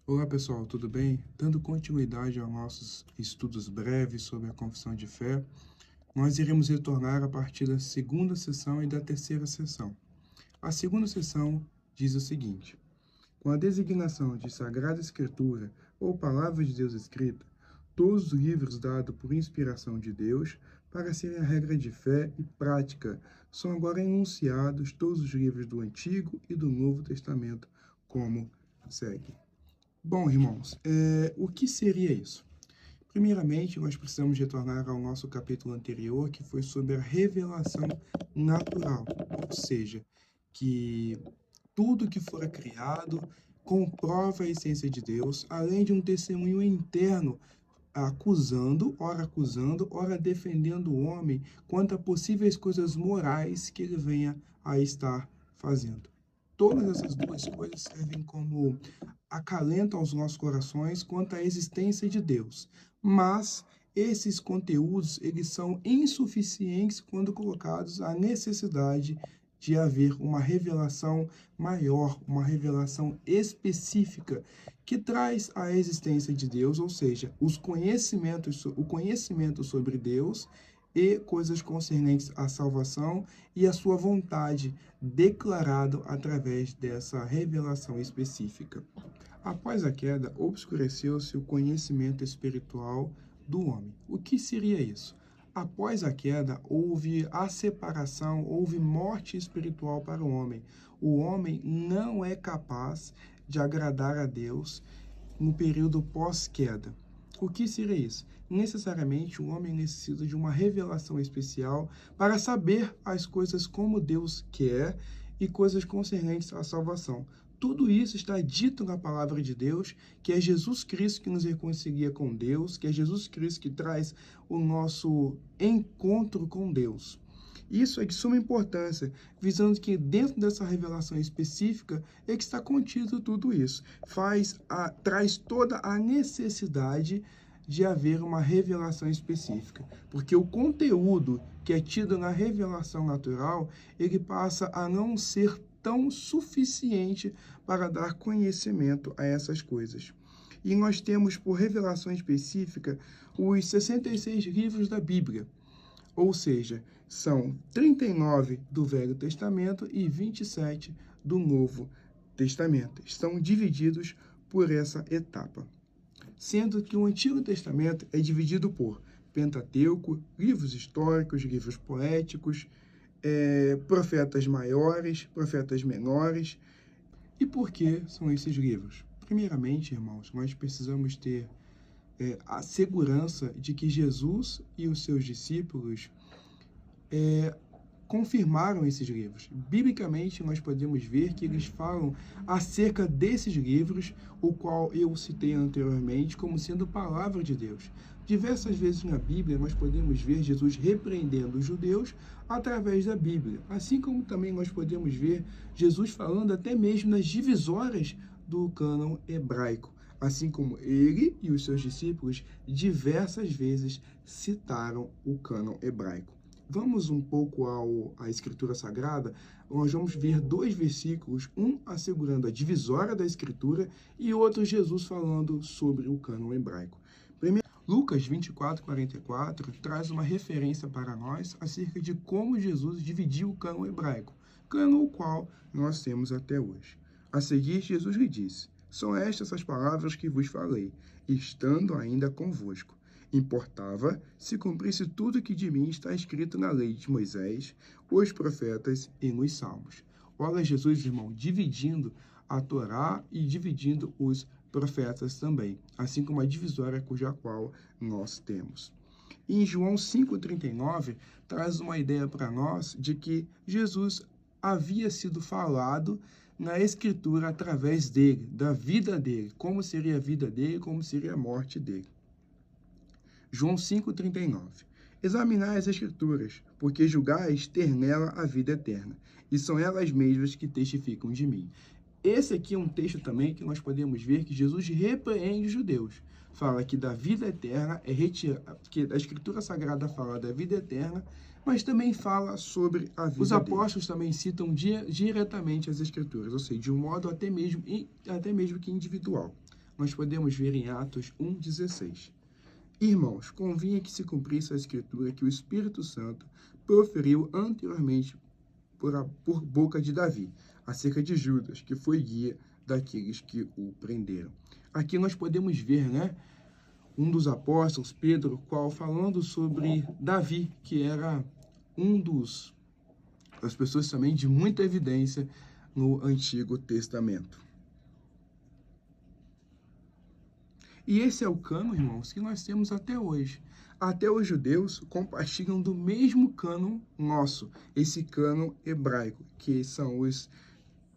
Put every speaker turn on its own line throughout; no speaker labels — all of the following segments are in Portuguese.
Olá pessoal, tudo bem? Dando continuidade aos nossos estudos breves sobre a confissão de fé, nós iremos retornar a partir da segunda sessão e da terceira sessão. A segunda sessão diz o seguinte: com a designação de Sagrada Escritura ou Palavra de Deus escrita, todos os livros dados por inspiração de Deus para serem a regra de fé e prática são agora enunciados todos os livros do Antigo e do Novo Testamento, como segue. Bom, irmãos, o que seria isso? Primeiramente, nós precisamos retornar ao nosso capítulo anterior, que foi sobre a revelação natural, ou seja, que tudo que fora criado comprova a essência de Deus, além de um testemunho interno acusando, ora defendendo o homem quanto a possíveis coisas morais que ele venha a estar fazendo. Todas essas duas coisas servem como acalento aos nossos corações quanto à existência de Deus. Mas esses conteúdos, eles são insuficientes quando colocados à necessidade de haver uma revelação maior, uma revelação específica que traz a existência de Deus, ou seja, o conhecimento sobre Deus e coisas concernentes à salvação e a sua vontade declarado através dessa revelação específica. Após a queda, obscureceu-se o conhecimento espiritual do homem. O que seria isso? Após a queda, houve a separação, houve morte espiritual para o homem. O homem não é capaz de agradar a Deus no período pós-queda. O que seria isso? Necessariamente o homem necessita de uma revelação especial para saber as coisas como Deus quer e coisas concernentes à salvação. Tudo isso está dito na palavra de Deus, que é Jesus Cristo que nos reconcilia com Deus, que é Jesus Cristo que traz o nosso encontro com Deus. Isso é de suma importância, visando que dentro dessa revelação específica é que está contido tudo isso. Traz toda a necessidade de haver uma revelação específica, porque o conteúdo que é tido na revelação natural, ele passa a não ser tão suficiente para dar conhecimento a essas coisas. E nós temos por revelação específica os 66 livros da Bíblia, ou seja, são 39 do Velho Testamento e 27 do Novo Testamento. Estão divididos por essa etapa. Sendo que o Antigo Testamento é dividido por Pentateuco, livros históricos, livros poéticos, profetas maiores, profetas menores. E por que são esses livros? Primeiramente, irmãos, nós precisamos ter a segurança de que Jesus e os seus discípulos confirmaram esses livros. Biblicamente, nós podemos ver que eles falam acerca desses livros, o qual eu citei anteriormente, como sendo palavra de Deus. Diversas vezes na Bíblia, nós podemos ver Jesus repreendendo os judeus através da Bíblia. Assim como também nós podemos ver Jesus falando até mesmo nas divisórias do cânon hebraico. Assim como ele e os seus discípulos diversas vezes citaram o cânon hebraico. Vamos um pouco à Escritura Sagrada, nós vamos ver dois versículos, um assegurando a divisória da Escritura e outro Jesus falando sobre o cânon hebraico. Primeiro, Lucas 24:44 traz uma referência para nós acerca de como Jesus dividiu o cânon hebraico, cânon o qual nós temos até hoje. A seguir, Jesus lhe disse: são estas as palavras que vos falei, estando ainda convosco. Importava se cumprisse tudo que de mim está escrito na lei de Moisés, os profetas e nos salmos. Olha Jesus, irmão, dividindo a Torá e dividindo os profetas também, assim como a divisória cuja qual nós temos. E em João 5,39, traz uma ideia para nós de que Jesus havia sido falado na Escritura através dele, da vida dele, como seria a vida dele, como seria a morte dele. João 5,39. Examinai as Escrituras, porque julgais ter nela a vida eterna, e são elas mesmas que testificam de mim. Esse aqui é um texto também que nós podemos ver que Jesus repreende os judeus. Fala que da vida eterna é retirada, que a Escritura Sagrada fala da vida eterna, mas também fala sobre a vida. Os apóstolos também citam diretamente as Escrituras, ou seja, de um modo até mesmo que individual. nós podemos ver em Atos 1,16. Irmãos, convinha que se cumprisse a escritura que o Espírito Santo proferiu anteriormente por boca de Davi, acerca de Judas, que foi guia daqueles que o prenderam. Aqui nós podemos ver, um dos apóstolos, Pedro, falando sobre Davi, que era das pessoas também de muita evidência no Antigo Testamento. E esse é o cânon, irmãos, que nós temos até hoje. Até os judeus compartilham do mesmo cânon nosso, esse cânon hebraico, que são os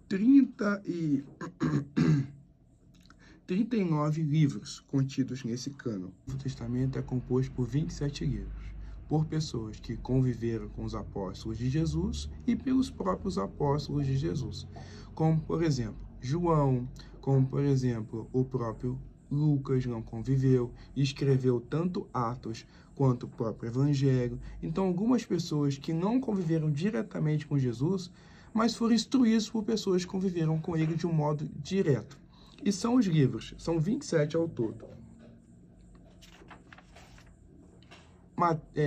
39 livros contidos nesse cânon. O Novo Testamento é composto por 27 livros, por pessoas que conviveram com os apóstolos de Jesus e pelos próprios apóstolos de Jesus, como, por exemplo, João, como, por exemplo, o próprio Lucas não conviveu e escreveu tanto Atos quanto o próprio Evangelho. Então, algumas pessoas que não conviveram diretamente com Jesus, mas foram instruídos por pessoas que conviveram com ele de um modo direto. E são os livros, são 27 ao todo.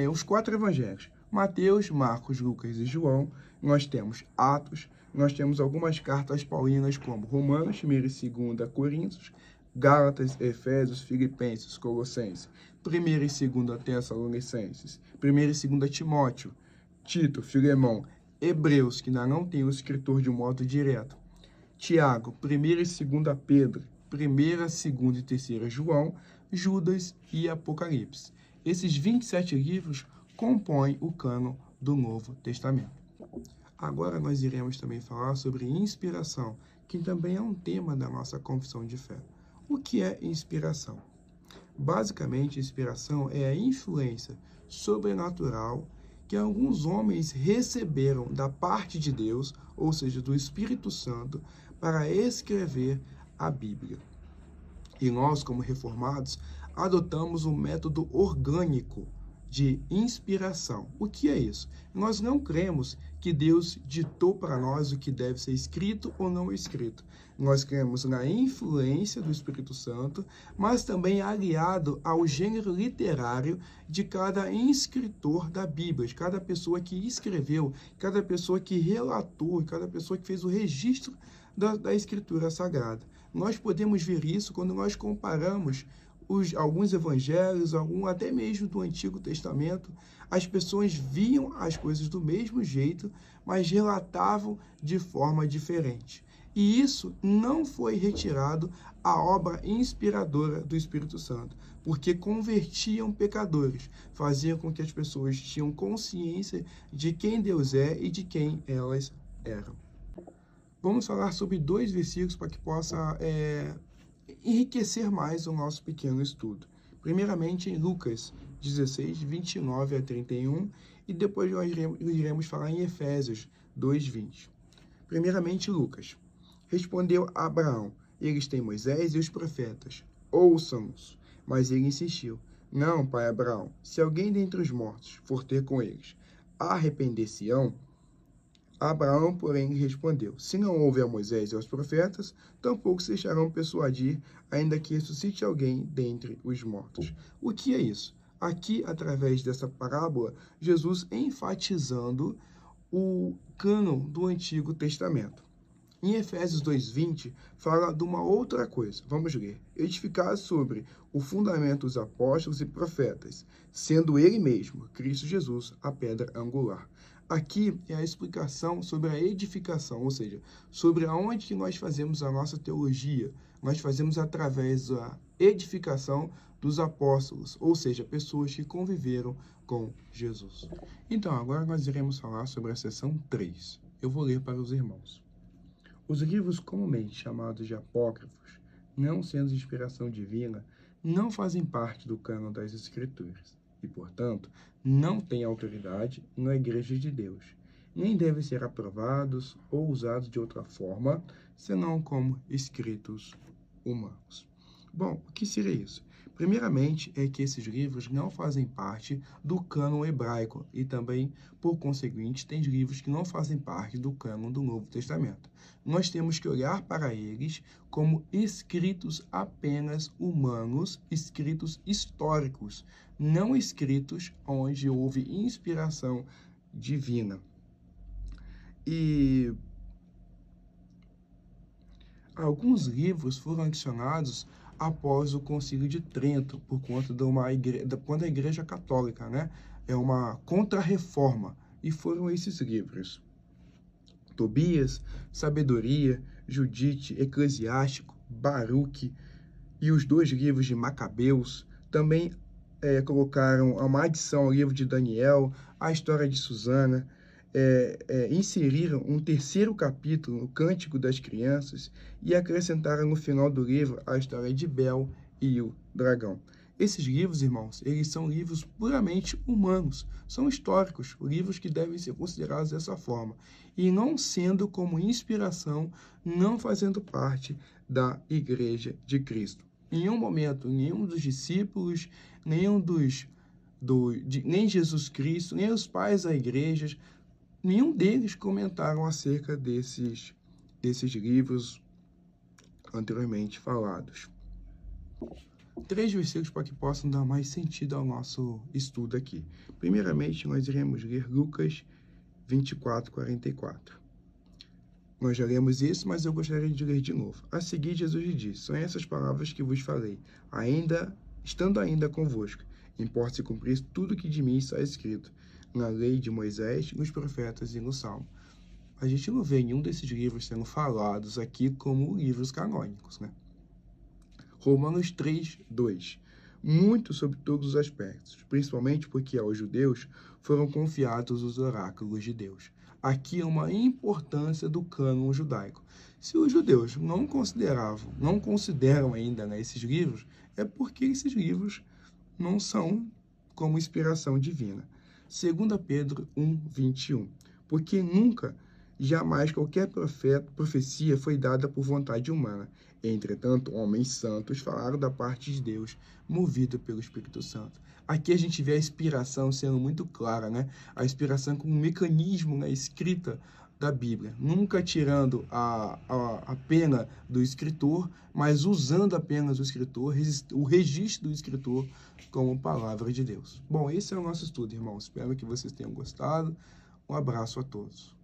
Os 4 evangelhos, Mateus, Marcos, Lucas e João. Nós temos Atos, nós temos algumas cartas paulinas como Romanos, 1ª e 2ª Coríntios, Gálatas, Efésios, Filipenses, Colossenses, 1ª e 2ª Tessalonicenses, 1ª e 2ª Timóteo, Tito, Filemão, Hebreus, que ainda não tem o escritor de um modo direto, Tiago, 1ª e 2ª Pedro, 1ª, 2ª e 3ª João, Judas e Apocalipse. Esses 27 livros compõem o cânon do Novo Testamento. Agora nós iremos também falar sobre inspiração, que também é um tema da nossa confissão de fé. O que é inspiração? Basicamente, inspiração é a influência sobrenatural que alguns homens receberam da parte de Deus, ou seja, do Espírito Santo, para escrever a Bíblia. E nós, como reformados, adotamos um método orgânico de inspiração. O que é isso? Nós não cremos que Deus ditou para nós o que deve ser escrito ou não escrito. Nós cremos na influência do Espírito Santo, mas também aliado ao gênero literário de cada escritor da Bíblia, de cada pessoa que escreveu, cada pessoa que relatou, cada pessoa que fez o registro da Escritura Sagrada. Nós podemos ver isso quando nós comparamos alguns evangelhos, até mesmo do Antigo Testamento. As pessoas viam as coisas do mesmo jeito, mas relatavam de forma diferente. E isso não foi retirado à obra inspiradora do Espírito Santo, porque convertiam pecadores, faziam com que as pessoas tinham consciência de quem Deus é e de quem elas eram. Vamos falar sobre 2 versículos para que possa enriquecer mais o nosso pequeno estudo. Primeiramente, em Lucas 16, 29 a 31, e depois nós iremos falar em Efésios 2, 20. Primeiramente, Lucas. Respondeu Abraão: eles têm Moisés e os profetas, ouçam-nos. Mas ele insistiu: não, pai Abraão, se alguém dentre os mortos for ter com eles, arrepender-se-ão? Abraão, porém, respondeu: se não houve a Moisés e aos profetas, tampouco se deixarão persuadir, ainda que ressuscite alguém dentre os mortos. O que é isso? Aqui, através dessa parábola, Jesus enfatizando o cânon do Antigo Testamento. Em Efésios 2:20, fala de uma outra coisa. Vamos ler. Edificar sobre o fundamento dos apóstolos e profetas, sendo ele mesmo, Cristo Jesus, a pedra angular. Aqui é a explicação sobre a edificação, ou seja, sobre aonde que nós fazemos a nossa teologia. Nós fazemos através da edificação dos apóstolos, ou seja, pessoas que conviveram com Jesus. Então, agora nós iremos falar sobre a seção 3. Eu vou ler para os irmãos. Os livros comumente chamados de apócrifos, não sendo de inspiração divina, não fazem parte do cânon das Escrituras e, portanto, não têm autoridade na Igreja de Deus, nem devem ser aprovados ou usados de outra forma, senão como escritos humanos. Bom, o que seria isso? Primeiramente, é que esses livros não fazem parte do cânon hebraico e também, por conseguinte, tem livros que não fazem parte do cânon do Novo Testamento. Nós temos que olhar para eles como escritos apenas humanos, escritos históricos, não escritos onde houve inspiração divina. E alguns livros foram adicionados após o Concílio de Trento, por conta quando a Igreja Católica, né, é uma contra-reforma, e foram esses livros: Tobias, Sabedoria, Judite, Eclesiástico, Baruque e os 2 livros de Macabeus. Também colocaram uma adição ao livro de Daniel, a história de Susana, inseriram um 3º capítulo, o Cântico das Crianças, e acrescentaram no final do livro a história de Bel e o dragão. Esses livros, irmãos, eles são livros puramente humanos, são históricos, livros que devem ser considerados dessa forma, e não sendo como inspiração, não fazendo parte da Igreja de Cristo. Em nenhum momento, nenhum dos discípulos, nem Jesus Cristo, nem os pais da igreja, nenhum deles comentaram acerca desses livros anteriormente falados. 3 versículos para que possam dar mais sentido ao nosso estudo aqui. Primeiramente, nós iremos ler Lucas 24, 44. Nós já lemos isso, mas eu gostaria de ler de novo. A seguir, Jesus lhe disse: são essas palavras que vos falei, estando ainda convosco. Importa se cumprir tudo que de mim está escrito na lei de Moisés, nos profetas e no Salmo. A gente não vê nenhum desses livros sendo falados aqui como livros canônicos, né? Romanos 3, 2. Muito sobre todos os aspectos, principalmente porque aos judeus foram confiados os oráculos de Deus. Aqui é uma importância do cânon judaico. Se os judeus não consideram ainda, né, esses livros, é porque esses livros não são como inspiração divina. 2 Pedro 1, 21. Porque nunca, jamais qualquer profecia foi dada por vontade humana. Entretanto, homens santos falaram da parte de Deus, movido pelo Espírito Santo. Aqui a gente vê a inspiração sendo muito clara, né? A inspiração como um mecanismo na escrita da Bíblia, nunca tirando a pena do escritor, mas usando apenas o registro do escritor como palavra de Deus. Bom, esse é o nosso estudo, irmãos. Espero que vocês tenham gostado. Um abraço a todos.